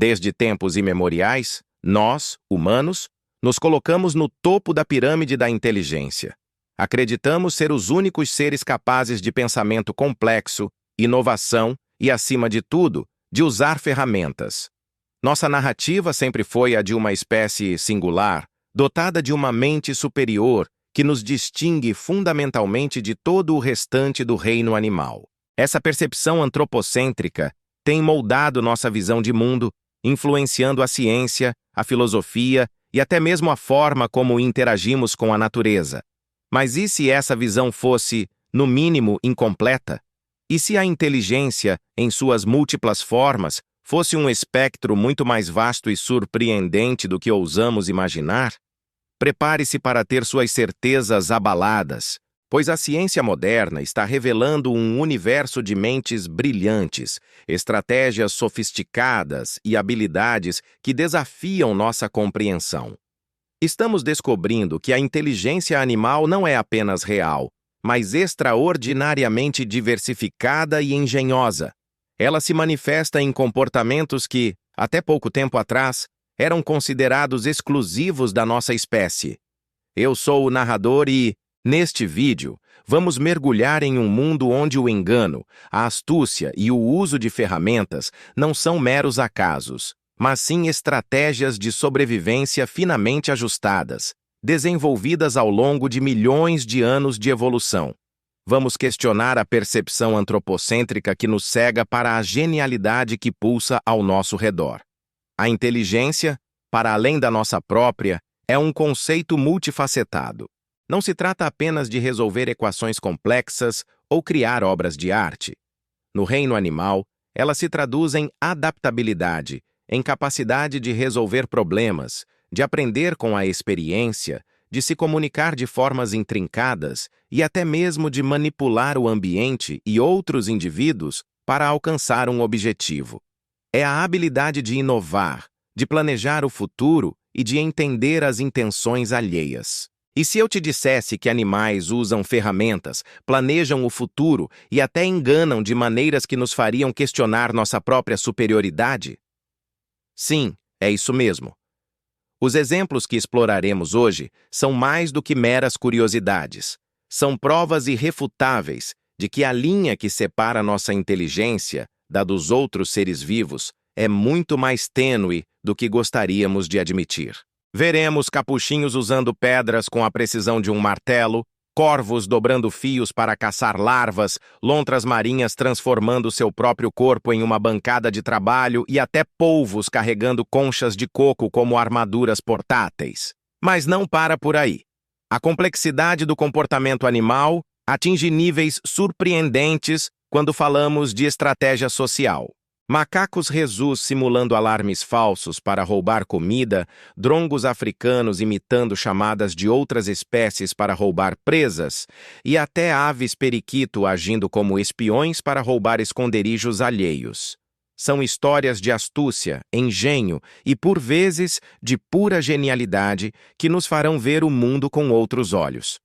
Desde tempos imemoriais, nós, humanos, nos colocamos no topo da pirâmide da inteligência. Acreditamos ser os únicos seres capazes de pensamento complexo, inovação e, acima de tudo, de usar ferramentas. Nossa narrativa sempre foi a de uma espécie singular, dotada de uma mente superior que nos distingue fundamentalmente de todo o restante do reino animal. Essa percepção antropocêntrica tem moldado nossa visão de mundo, influenciando a ciência, a filosofia e até mesmo a forma como interagimos com a natureza. Mas e se essa visão fosse, no mínimo, incompleta? E se a inteligência, em suas múltiplas formas, fosse um espectro muito mais vasto e surpreendente do que ousamos imaginar? Prepare-se para ter suas certezas abaladas, pois a ciência moderna está revelando um universo de mentes brilhantes, estratégias sofisticadas e habilidades que desafiam nossa compreensão. Estamos descobrindo que a inteligência animal não é apenas real, mas extraordinariamente diversificada e engenhosa. Ela se manifesta em comportamentos que, até pouco tempo atrás, eram considerados exclusivos da nossa espécie. Eu sou o narrador e, neste vídeo, vamos mergulhar em um mundo onde o engano, a astúcia e o uso de ferramentas não são meros acasos, mas sim estratégias de sobrevivência finamente ajustadas, desenvolvidas ao longo de milhões de anos de evolução. Vamos questionar a percepção antropocêntrica que nos cega para a genialidade que pulsa ao nosso redor. A inteligência, para além da nossa própria, é um conceito multifacetado. Não se trata apenas de resolver equações complexas ou criar obras de arte. No reino animal, ela se traduz em adaptabilidade, em capacidade de resolver problemas, de aprender com a experiência, de se comunicar de formas intrincadas e até mesmo de manipular o ambiente e outros indivíduos para alcançar um objetivo. É a habilidade de inovar, de planejar o futuro e de entender as intenções alheias. E se eu te dissesse que animais usam ferramentas, planejam o futuro e até enganam de maneiras que nos fariam questionar nossa própria superioridade? Sim, é isso mesmo. Os exemplos que exploraremos hoje são mais do que meras curiosidades. São provas irrefutáveis de que a linha que separa nossa inteligência da dos outros seres vivos é muito mais tênue do que gostaríamos de admitir. Veremos capuchinhos usando pedras com a precisão de um martelo, corvos dobrando fios para caçar larvas, lontras marinhas transformando seu próprio corpo em uma bancada de trabalho e até polvos carregando conchas de coco como armaduras portáteis. Mas não para por aí. A complexidade do comportamento animal atinge níveis surpreendentes quando falamos de estratégia social. Macacos resus simulando alarmes falsos para roubar comida, drongos africanos imitando chamadas de outras espécies para roubar presas, e até aves periquito agindo como espiões para roubar esconderijos alheios. São histórias de astúcia, engenho e, por vezes, de pura genialidade que nos farão ver o mundo com outros olhos.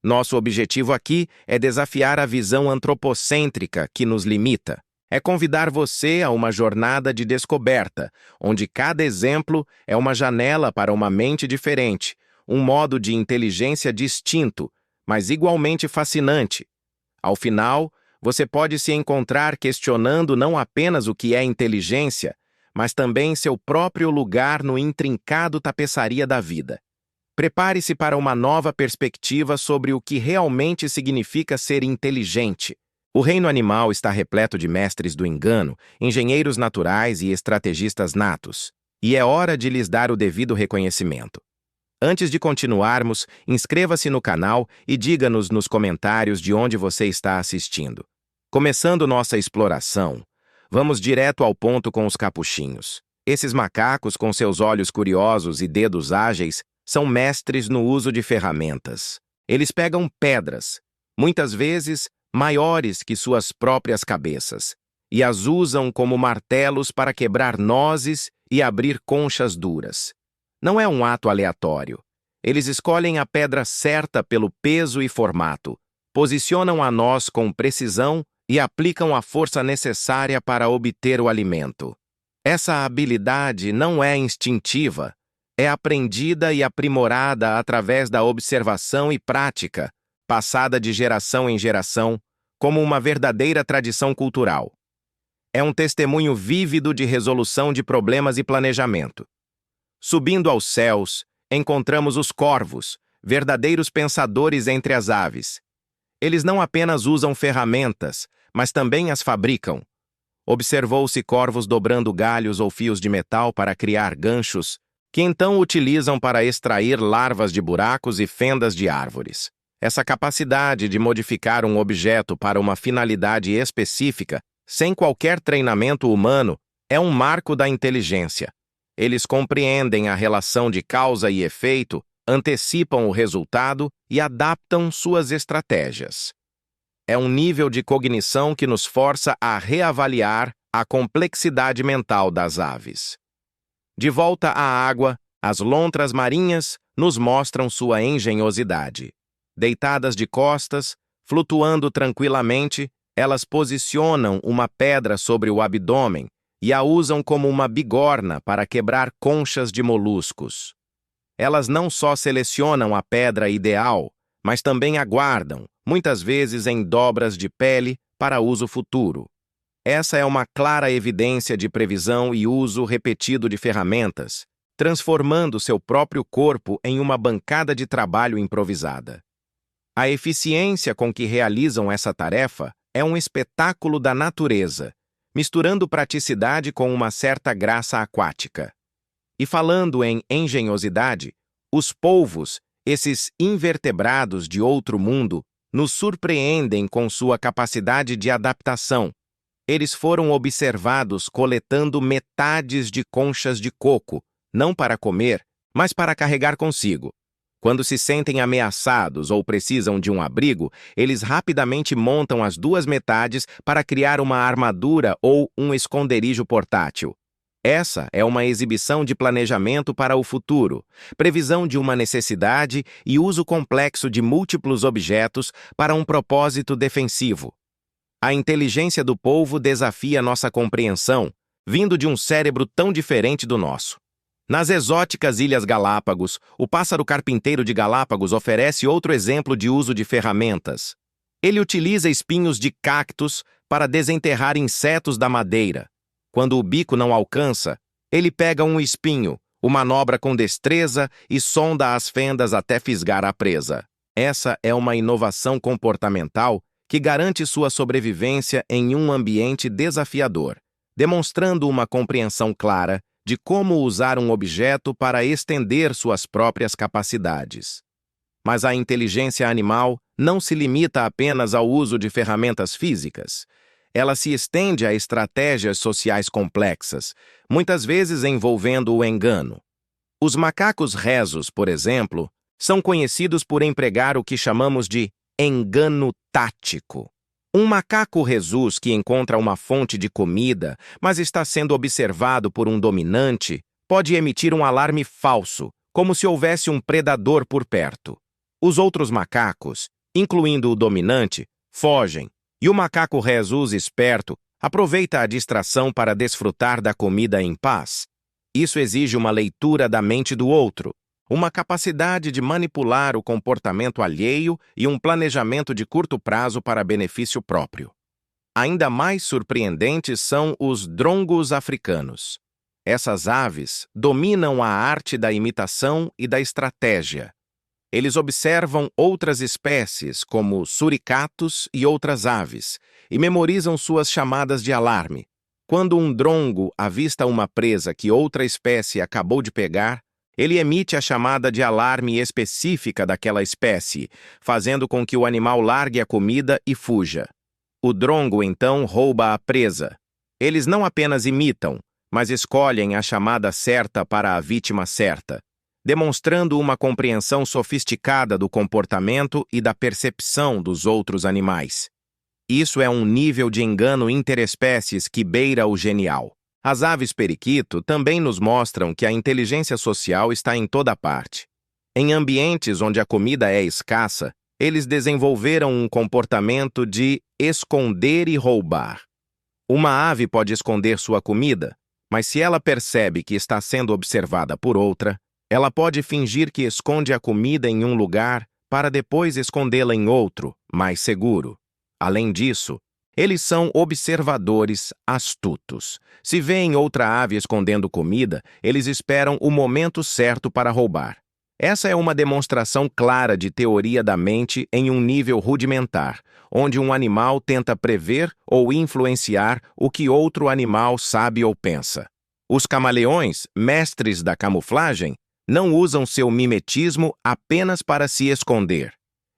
Nosso objetivo aqui é desafiar a visão antropocêntrica que nos limita. É convidar você a uma jornada de descoberta, onde cada exemplo é uma janela para uma mente diferente, um modo de inteligência distinto, mas igualmente fascinante. Ao final, você pode se encontrar questionando não apenas o que é inteligência, mas também seu próprio lugar no intrincado tapeçaria da vida. Prepare-se para uma nova perspectiva sobre o que realmente significa ser inteligente. O reino animal está repleto de mestres do engano, engenheiros naturais e estrategistas natos, e é hora de lhes dar o devido reconhecimento. Antes de continuarmos, inscreva-se no canal e diga-nos nos comentários de onde você está assistindo. Começando nossa exploração, vamos direto ao ponto com os capuchinhos. Esses macacos, com seus olhos curiosos e dedos ágeis, são mestres no uso de ferramentas. Eles pegam pedras, muitas vezes maiores que suas próprias cabeças, e as usam como martelos para quebrar nozes e abrir conchas duras. Não é um ato aleatório. Eles escolhem a pedra certa pelo peso e formato, posicionam a noz com precisão e aplicam a força necessária para obter o alimento. Essa habilidade não é instintiva, é aprendida e aprimorada através da observação e prática, passada de geração em geração, como uma verdadeira tradição cultural. É um testemunho vívido de resolução de problemas e planejamento. Subindo aos céus, encontramos os corvos, verdadeiros pensadores entre as aves. Eles não apenas usam ferramentas, mas também as fabricam. Observou-se corvos dobrando galhos ou fios de metal para criar ganchos, que então utilizam para extrair larvas de buracos e fendas de árvores. Essa capacidade de modificar um objeto para uma finalidade específica, sem qualquer treinamento humano, é um marco da inteligência. Eles compreendem a relação de causa e efeito, antecipam o resultado e adaptam suas estratégias. É um nível de cognição que nos força a reavaliar a complexidade mental das aves. De volta à água, as lontras marinhas nos mostram sua engenhosidade. Deitadas de costas, flutuando tranquilamente, elas posicionam uma pedra sobre o abdômen e a usam como uma bigorna para quebrar conchas de moluscos. Elas não só selecionam a pedra ideal, mas também aguardam, muitas vezes em dobras de pele, para uso futuro. Essa é uma clara evidência de previsão e uso repetido de ferramentas, transformando seu próprio corpo em uma bancada de trabalho improvisada. A eficiência com que realizam essa tarefa é um espetáculo da natureza, misturando praticidade com uma certa graça aquática. E falando em engenhosidade, os polvos, esses invertebrados de outro mundo, nos surpreendem com sua capacidade de adaptação. Eles foram observados coletando metades de conchas de coco, não para comer, mas para carregar consigo. Quando se sentem ameaçados ou precisam de um abrigo, eles rapidamente montam as duas metades para criar uma armadura ou um esconderijo portátil. Essa é uma exibição de planejamento para o futuro, previsão de uma necessidade e uso complexo de múltiplos objetos para um propósito defensivo. A inteligência do polvo desafia nossa compreensão, vindo de um cérebro tão diferente do nosso. Nas exóticas Ilhas Galápagos, o pássaro carpinteiro de Galápagos oferece outro exemplo de uso de ferramentas. Ele utiliza espinhos de cactos para desenterrar insetos da madeira. Quando o bico não alcança, ele pega um espinho, o manobra com destreza e sonda as fendas até fisgar a presa. Essa é uma inovação comportamental que garante sua sobrevivência em um ambiente desafiador, demonstrando uma compreensão clara de como usar um objeto para estender suas próprias capacidades. Mas a inteligência animal não se limita apenas ao uso de ferramentas físicas. Ela se estende a estratégias sociais complexas, muitas vezes envolvendo o engano. Os macacos rezos, por exemplo, são conhecidos por empregar o que chamamos de engano tático. Um macaco rhesus que encontra uma fonte de comida, mas está sendo observado por um dominante, pode emitir um alarme falso, como se houvesse um predador por perto. Os outros macacos, incluindo o dominante, fogem, e o macaco rhesus esperto aproveita a distração para desfrutar da comida em paz. Isso exige uma leitura da mente do outro, uma capacidade de manipular o comportamento alheio e um planejamento de curto prazo para benefício próprio. Ainda mais surpreendentes são os drongos africanos. Essas aves dominam a arte da imitação e da estratégia. Eles observam outras espécies, como suricatos e outras aves, e memorizam suas chamadas de alarme. Quando um drongo avista uma presa que outra espécie acabou de pegar, ele emite a chamada de alarme específica daquela espécie, fazendo com que o animal largue a comida e fuja. O drongo, então, rouba a presa. Eles não apenas imitam, mas escolhem a chamada certa para a vítima certa, demonstrando uma compreensão sofisticada do comportamento e da percepção dos outros animais. Isso é um nível de engano interespécies que beira o genial. As aves periquito também nos mostram que a inteligência social está em toda parte. Em ambientes onde a comida é escassa, eles desenvolveram um comportamento de esconder e roubar. Uma ave pode esconder sua comida, Mas se ela percebe que está sendo observada por outra, ela pode fingir que esconde a comida em um lugar para depois escondê-la em outro, mais seguro. Além disso, eles são observadores astutos. Se veem outra ave escondendo comida, eles esperam o momento certo para roubar. Essa é uma demonstração clara de teoria da mente em um nível rudimentar, onde um animal tenta prever ou influenciar o que outro animal sabe ou pensa. Os camaleões, mestres da camuflagem, não usam seu mimetismo apenas para se esconder.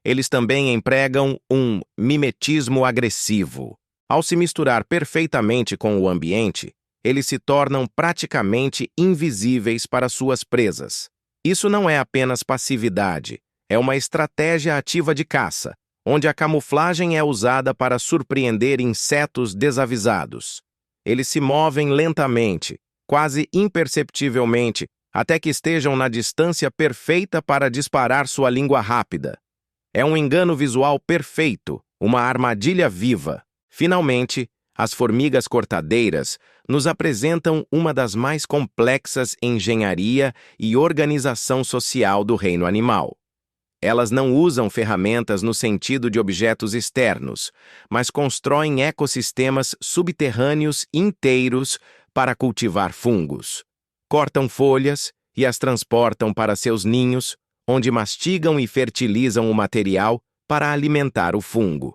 Eles também empregam um mimetismo agressivo. Ao se misturar perfeitamente com o ambiente, eles se tornam praticamente invisíveis para suas presas. Isso não é apenas passividade, é uma estratégia ativa de caça, onde a camuflagem é usada para surpreender insetos desavisados. Eles se movem lentamente, quase imperceptivelmente, até que estejam na distância perfeita para disparar sua língua rápida. É um engano visual perfeito, uma armadilha viva. Finalmente, as formigas cortadeiras nos apresentam uma das mais complexas engenharia e organização social do reino animal. Elas não usam ferramentas no sentido de objetos externos, mas constroem ecossistemas subterrâneos inteiros para cultivar fungos. Cortam folhas e as transportam para seus ninhos, onde mastigam e fertilizam o material para alimentar o fungo,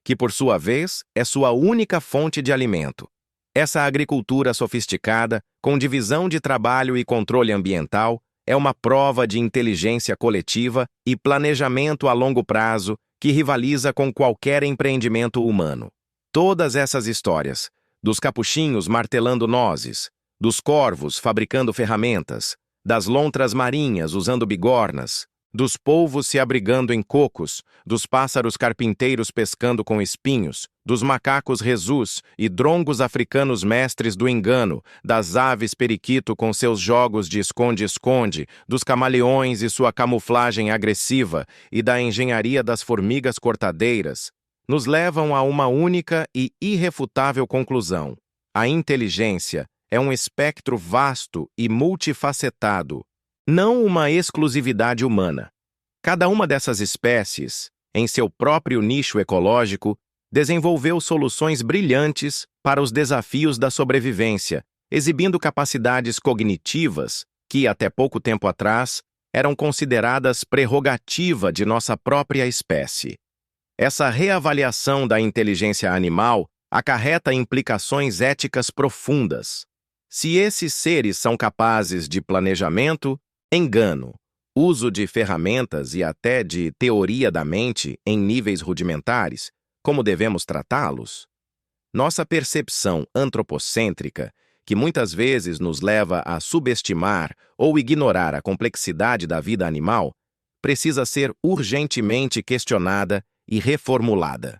que por sua vez é sua única fonte de alimento. Essa agricultura sofisticada, com divisão de trabalho e controle ambiental, é uma prova de inteligência coletiva e planejamento a longo prazo que rivaliza com qualquer empreendimento humano. Todas essas histórias, dos capuchinhos martelando nozes, dos corvos fabricando ferramentas, das lontras marinhas usando bigornas, dos polvos se abrigando em cocos, dos pássaros carpinteiros pescando com espinhos, dos macacos resus e drongos africanos mestres do engano, das aves periquito com seus jogos de esconde-esconde, dos camaleões e sua camuflagem agressiva e da engenharia das formigas cortadeiras, nos levam a uma única e irrefutável conclusão: a inteligência é um espectro vasto e multifacetado, não uma exclusividade humana. Cada uma dessas espécies, em seu próprio nicho ecológico, desenvolveu soluções brilhantes para os desafios da sobrevivência, exibindo capacidades cognitivas que, até pouco tempo atrás, eram consideradas prerrogativa de nossa própria espécie. Essa reavaliação da inteligência animal acarreta implicações éticas profundas. Se esses seres são capazes de planejamento, engano, uso de ferramentas e até de teoria da mente em níveis rudimentares, como devemos tratá-los? Nossa percepção antropocêntrica, que muitas vezes nos leva a subestimar ou ignorar a complexidade da vida animal, precisa ser urgentemente questionada e reformulada.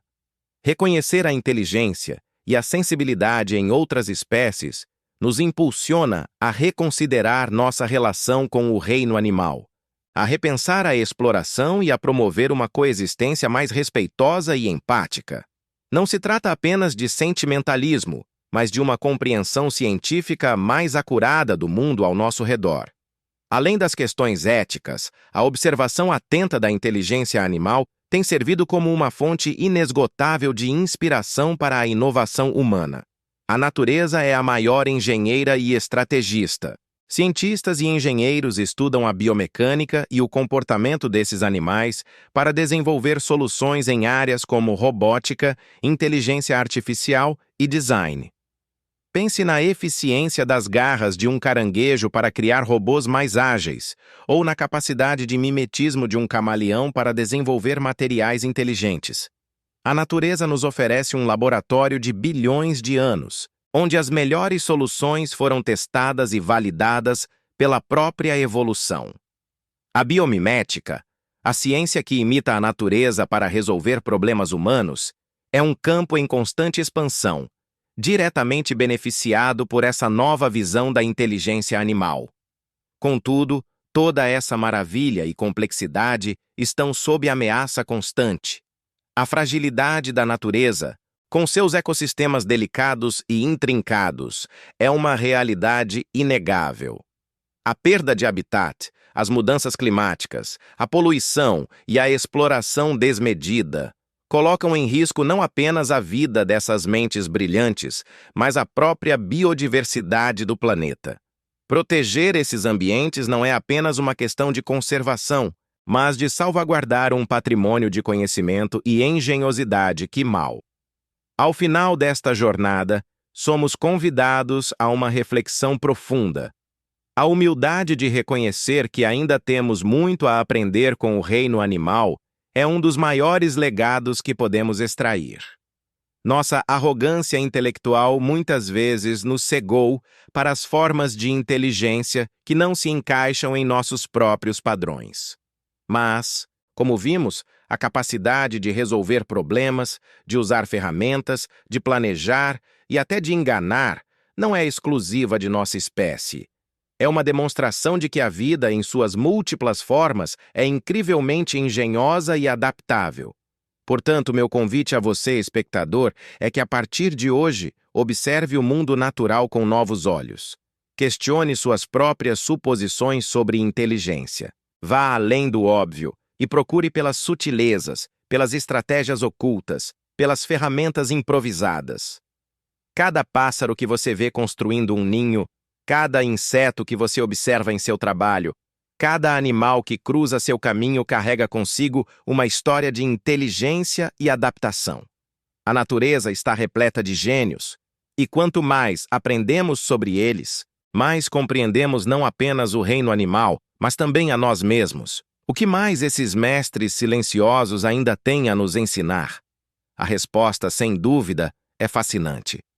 Reconhecer a inteligência e a sensibilidade em outras espécies nos impulsiona a reconsiderar nossa relação com o reino animal, a repensar a exploração e a promover uma coexistência mais respeitosa e empática. Não se trata apenas de sentimentalismo, mas de uma compreensão científica mais acurada do mundo ao nosso redor. Além das questões éticas, a observação atenta da inteligência animal tem servido como uma fonte inesgotável de inspiração para a inovação humana. A natureza é a maior engenheira e estrategista. Cientistas e engenheiros estudam a biomecânica e o comportamento desses animais para desenvolver soluções em áreas como robótica, inteligência artificial e design. Pense na eficiência das garras de um caranguejo para criar robôs mais ágeis, ou na capacidade de mimetismo de um camaleão para desenvolver materiais inteligentes. A natureza nos oferece um laboratório de bilhões de anos, onde as melhores soluções foram testadas e validadas pela própria evolução. A biomimética, a ciência que imita a natureza para resolver problemas humanos, é um campo em constante expansão, diretamente beneficiado por essa nova visão da inteligência animal. Contudo, toda essa maravilha e complexidade estão sob ameaça constante. A fragilidade da natureza, Com seus ecossistemas delicados e intrincados, é uma realidade inegável. A perda de habitat, as mudanças climáticas, a poluição e a exploração desmedida colocam em risco não apenas a vida dessas mentes brilhantes, mas a própria biodiversidade do planeta. Proteger esses ambientes não é apenas uma questão de conservação, mas de salvaguardar um patrimônio de conhecimento e engenhosidade que mal. Ao final desta jornada, somos convidados a uma reflexão profunda. A humildade de reconhecer que ainda temos muito a aprender com o reino animal é um dos maiores legados que podemos extrair. Nossa arrogância intelectual muitas vezes nos cegou para as formas de inteligência que não se encaixam em nossos próprios padrões. Mas, como vimos, a capacidade de resolver problemas, de usar ferramentas, de planejar e até de enganar não é exclusiva de nossa espécie. É uma demonstração de que a vida, em suas múltiplas formas, é incrivelmente engenhosa e adaptável. Portanto, meu convite a você, espectador, é que a partir de hoje, observe o mundo natural com novos olhos. Questione suas próprias suposições sobre inteligência. Vá além do óbvio e procure pelas sutilezas, pelas estratégias ocultas, pelas ferramentas improvisadas. Cada pássaro que você vê construindo um ninho, cada inseto que você observa em seu trabalho, cada animal que cruza seu caminho carrega consigo uma história de inteligência e adaptação. A natureza está repleta de gênios, e quanto mais aprendemos sobre eles, mais compreendemos não apenas o reino animal, mas também a nós mesmos. O que mais esses mestres silenciosos ainda têm a nos ensinar? A resposta, sem dúvida, é fascinante.